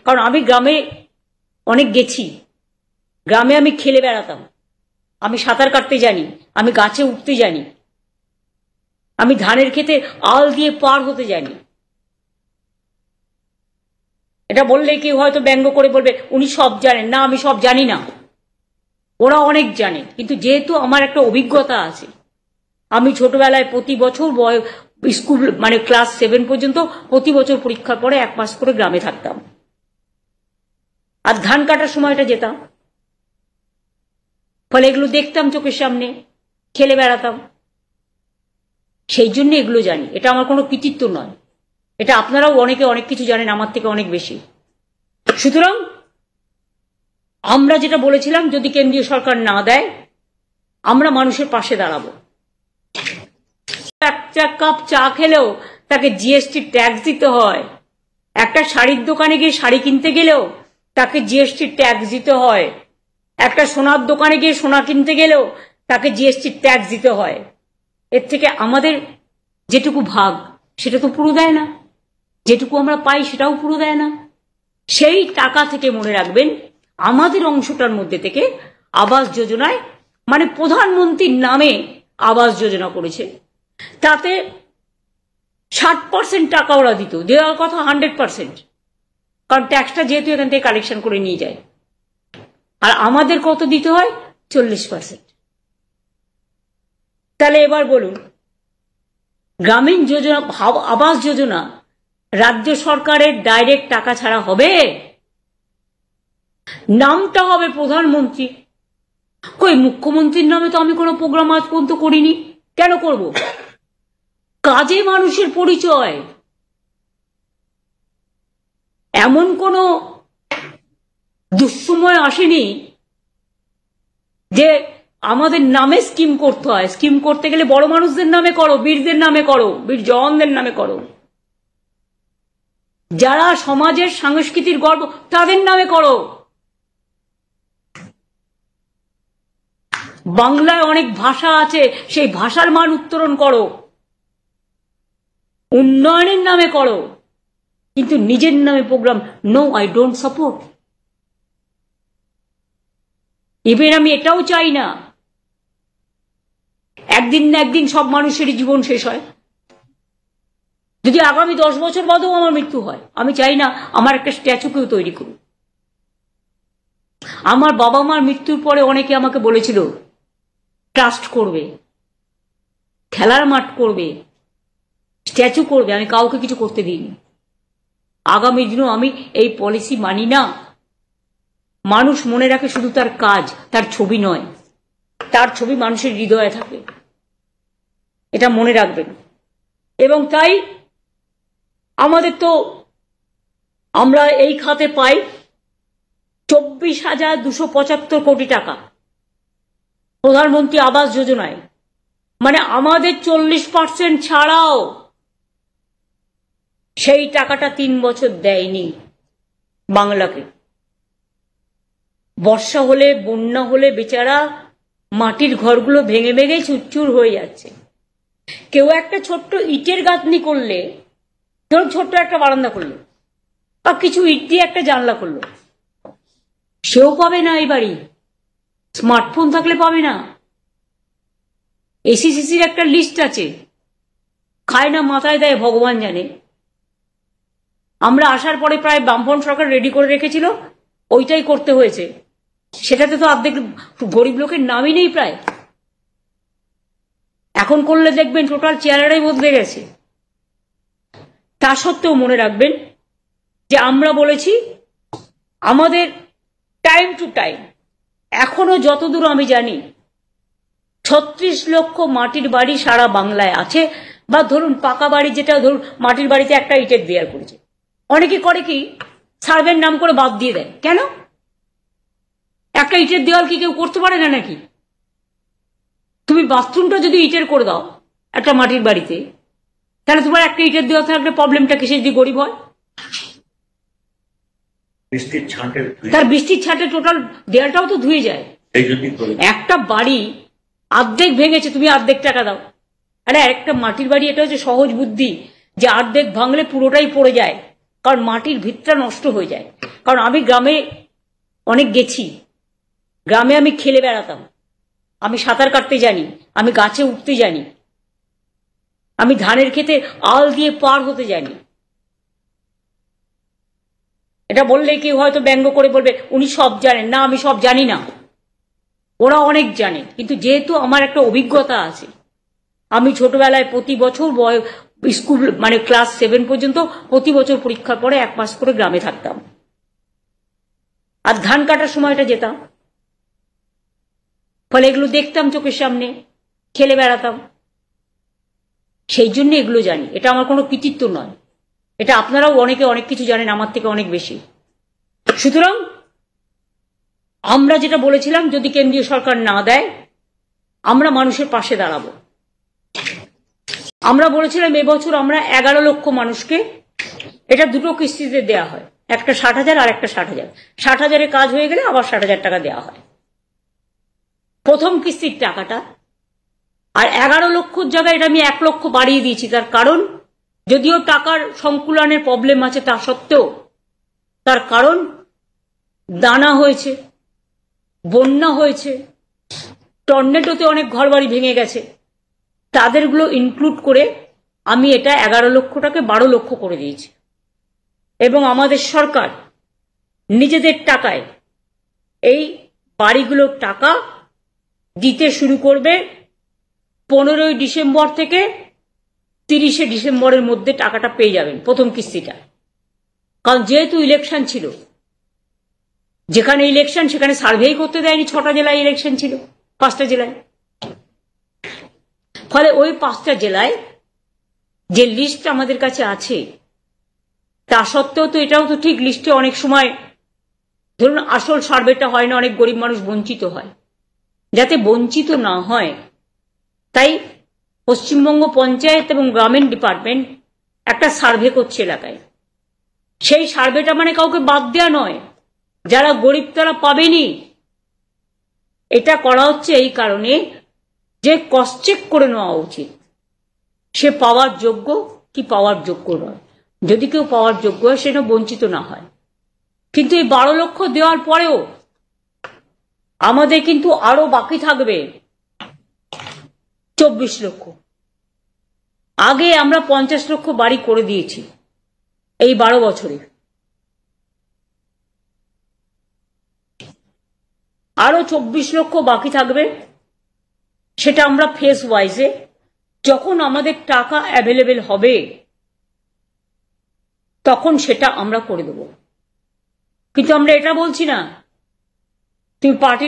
কারণ আমি গ্রামে অনেক গেছি, গ্রামে আমি খেলে বেড়াতাম, আমি সাঁতার কাটতে জানি, আমি গাছে উঠতে জানি, আমি ধানের ক্ষেতে আল দিয়ে পার হতে জানি। এটা বললে কেউ হয়তো ব্যঙ্গ করে বলবে উনি সব জানেন। না, আমি সব জানি না, ওরা অনেক জানে। কিন্তু যেহেতু আমার একটা অভিজ্ঞতা আছে, আমি ছোটবেলায় প্রতি বছর স্কুল মানে ক্লাস 7 পর্যন্ত প্রতি বছর পরীক্ষার পরে 1 মাস করে গ্রামে থাকতাম, আর ধান কাটার সময়টা যেতাম, ফলে এগুলো দেখতাম চোখের সামনে, খেলে বেড়াতাম, সেই জন্য এগুলো জানি। এটা আমার কোনো কৃতিত্ব নয়, এটা আপনারাও অনেকে অনেক কিছু জানেন আমার থেকে অনেক বেশি। সুতরাং আমরা যেটা বলেছিলাম, যদি কেন্দ্রীয় সরকার না দেয়, আমরা মানুষের পাশে দাঁড়াবো। একটা কাপ চা খেলেও তাকে জিএসটি ট্যাক্স দিতে হয়, একটা শাড়ির দোকানে গিয়ে শাড়ি কিনতে গেলেও তাকে জিএসটি ট্যাক্স দিতে হয়, একটা সোনার দোকানে গিয়ে সোনা কিনতে গেলেও তাকে জিএসটি ট্যাক্স দিতে হয়। এর থেকে আমাদের যেটুকু ভাগ সেটা তো পুরো দেয় না, যেটুকু আমরা পাই সেটাও পুরো দেয় না। সেই টাকা থেকে মনে রাখবেন, আমাদের অংশটার মধ্যে থেকে আবাস যোজনায়, মানে প্রধানমন্ত্রীর নামে আবাস যোজনা করেছে, তাতে 60% টাকা ওরা দিত, দেওয়ার কথা 100%, কারণ ট্যাক্সটা যেহেতু এখান থেকে কালেকশন করে নিয়ে যায়। আর আমাদের কত দিতে হয়? 40%। তাহলে এবার বলুন, গ্রামীণ যোজনা, আবাস যোজনা রাজ্য সরকারের ডাইরেক্ট টাকা ছাড়া হবে? নামটা হবে প্রধানমন্ত্রী। কই, মুখ্যমন্ত্রীর নামে তো আমি কোনো প্রোগ্রাম আজ পর্যন্ত করিনি, কেন করব? কাজে মানুষের পরিচয়। এমন কোনো দুঃসময় আসেনি যে আমাদের নামে স্কিম করতে হয়। স্কিম করতে গেলে বড় মানুষদের নামে করো, বীরদের নামে করো, বীর জওয়ানদের নামে করো, যারা সমাজের সংস্কৃতির গর্ব তাদের নামে করো। বাংলায় অনেক ভাষা আছে, সেই ভাষার মান উত্তরণ করো, উন্নয়নের নামে করো, কিন্তু নিজের নামে program no, I don't support. এবার আমি এটাও চাই না একদিন না একদিন সব মানুষেরই জীবন শেষ হয়। যদি আগামী 10 বছর বাদেও আমার মৃত্যু হয়, আমি চাই না আমার একটা স্ট্যাচু কেউ তৈরি করুক। আমার বাবা মার মৃত্যুর পরে অনেকে আমাকে বলেছিল ট্রাস্ট করবে, খেলার মাঠ করবে, স্ট্যাচু করবে, আমি কাউকে কিছু করতে দিইনি। আগামী দিনেও আমি এই পলিসি মানি না। মানুষ মনে রাখে শুধু তার কাজ, তার ছবি নয়, তার ছবি মানুষের হৃদয়ে থাকে, এটা মনে রাখবেন। এবং তাই আমাদের তো, আমরা এই খাতে পাই 24,275 কোটি টাকা প্রধানমন্ত্রী আবাস যোজনায়, মানে আমাদের 40% ছাড়াও সেই টাকাটা 3 বছর দেয়নি বাংলাকে। বর্ষা হলে, বন্যা হলে বেচারা মাটির ঘরগুলো ভেঙে ভেঙে চুরচুর হয়ে যাচ্ছে। কেউ একটা ছোট্ট ইটের গাঁথনি করলে, ধরুন ছোট্ট একটা বারান্দা করলো বা কিছু ইট দিয়ে একটা জানলা করলো, সেও পাবে না এই বাড়ি, স্মার্টফোন থাকলে পাবে না। এসিসিসির একটা লিস্ট আছে, খায় না মাথায় দেয় ভগবান জানে। আমরা আসার পরে প্রায় বামফ্রন্ট সরকার রেডি করে রেখেছিল, ওইটাই করতে হয়েছে। সেটাতে তো অর্ধেক গরিব লোকের নামই নেই প্রায়। এখন করলে দেখবেন টোটাল চেহারাটাই বদলে গেছে। তা সত্ত্বেও মনে রাখবেন যে আমরা বলেছি আমাদের টাইম টু টাইম, এখনো যতদূর আমি জানি 36 লক্ষ মাটির বাড়ি সারা বাংলায় আছে। বা ধরুন পাকা বাড়ি, যেটা ধরুন মাটির বাড়িতে একটা ইটের দেয়াল করেছে, অনেকে করে কি সার্ভের নাম করে বাদ দিয়ে দেয়। কেন? একটা ইটের দেওয়াল কি কেউ করতে পারে না নাকি? তুমি বাথরুমটা যদি ইটের করে দাও একটা মাটির বাড়িতে, তাহলে তোমার একটা ইটের দেওয়া থাকলে প্রবলেমটা কিসে যদি গরিব হয়? তার বৃষ্টির ছাঁটে টোটাল দেয়ালটাও তো ধুয়ে যায়। একটা বাড়ি অর্ধেক ভেঙেছে, তুমি অর্ধেক টাকা দাও। আরে একটা মাটির বাড়ি, এটা হচ্ছে সহজ বুদ্ধি, যে অর্ধেক ভাঙলে পুরোটাই পড়ে যায়, কারণ মাটির ভিতটা নষ্ট হয়ে যায়। কারণ আমি গ্রামে অনেক গেছি, গ্রামে আমি খেলে বেড়াতাম, আমি সাঁতার কাটতে জানি, আমি গাছে উঠতে জানি, আমি ধানের ক্ষেতে আল দিয়ে পার হতে জানি। এটা বললে কেউ হয়তো ব্যঙ্গ করে বলবে উনি সব জানেন। না, আমি সব জানি না, ওরা অনেক জানে। কিন্তু যেহেতু আমার একটা অভিজ্ঞতা আছে, আমি ছোটবেলায় প্রতি বছর স্কুল মানে ক্লাস 7 পর্যন্ত প্রতি বছর পরীক্ষার পরে 1 মাস করে গ্রামে থাকতাম, আর ধান কাটার সময়টা যেতাম। ফলে এগুলো দেখতাম চোখের সামনে, খেলে বেড়াতাম, সেই জন্য এগুলো জানি। এটা আমার কোনো কৃতিত্ব নয়, এটা আপনারাও অনেকে অনেক কিছু জানেন আমার থেকে অনেক বেশি। সুতরাং আমরা যেটা বলেছিলাম, যদি কেন্দ্রীয় সরকার না দেয় আমরা মানুষের পাশে দাঁড়াবো। আমরা বলেছিলাম এবছর আমরা 11 লক্ষ মানুষকে, এটা দুটো কিস্তিতে দেয়া হয়, একটা 60,000 আর একটা 60,000। 60,000-এর কাজ হয়ে গেলে আবার 60,000 টাকা দেওয়া হয় প্রথম কিস্তির টাকাটা। আর 11 লক্ষর জায়গায় এটা আমি 1 লক্ষ বাড়িয়ে দিয়েছি। তার কারণ, যদিও টাকার সংকুলনের প্রবলেম আছে, তা সত্ত্বেও তার কারণ দানা হয়েছে, বন্যা হয়েছে, টর্নেডোতে অনেক ঘরবাড়ি ভেঙে গেছে, তাদেরগুলো ইনক্লুড করে আমি এটা 11 লক্ষটাকে 12 লক্ষ করে দিয়েছি। এবং আমাদের সরকার নিজেদের টাকায় এই বাড়িগুলোর টাকা দিতে শুরু করবে 15ই ডিসেম্বর থেকে 30শে ডিসেম্বরের মধ্যে টাকাটা পেয়ে যাবেন, প্রথম কিস্তিটা। কারণ যেহেতু ইলেকশন ছিল, যেখানে ইলেকশন সেখানে সার্ভেই করতে দেয়নি। 6টা জেলায় ইলেকশন ছিল, 5টা জেলায়। ফলে ওই 5টা জেলায় যে লিস্ট আমাদের কাছে আছে, তা সত্ত্বেও তো এটাও তো ঠিক, লিস্টে অনেক সময় ধরুন আসল সার্ভেটা হয় না, অনেক গরিব মানুষ বঞ্চিত হয়। যাতে বঞ্চিত না হয় তাই পশ্চিমবঙ্গ পঞ্চায়েত এবং গ্রামীণ ডিপার্টমেন্ট একটা সার্ভে করছে এলাকায়। সেই সার্ভেটা মানে কাউকে বাদ দেওয়া নয়, যারা গরিব তারা পাবেনি। এটা করা হচ্ছে এই কারণে যে ক্রস চেক করে নেওয়া উচিত সে পাওয়ার যোগ্য কি পাওয়ার যোগ্য নয়। যদি কেউ পাওয়ার যোগ্য হয় সেটা বঞ্চিত না হয়। কিন্তু এই 12 লক্ষ দেওয়ার পরেও আমাদের কিন্তু আরো বাকি থাকবে 24 লক্ষ। আগে আমরা 50 লক্ষ বাড়ি করে দিয়েছি এই 12 বছরে। আরো 24 লক্ষ বাকি থাকবে, সেটা আমরা ফেজ ওয়াইজে যখন আমাদের টাকা অ্যাভেলেবেল হবে তখন সেটা আমরা করে দেব। কিন্তু আমরা এটা বলছি না তুমি পার্টি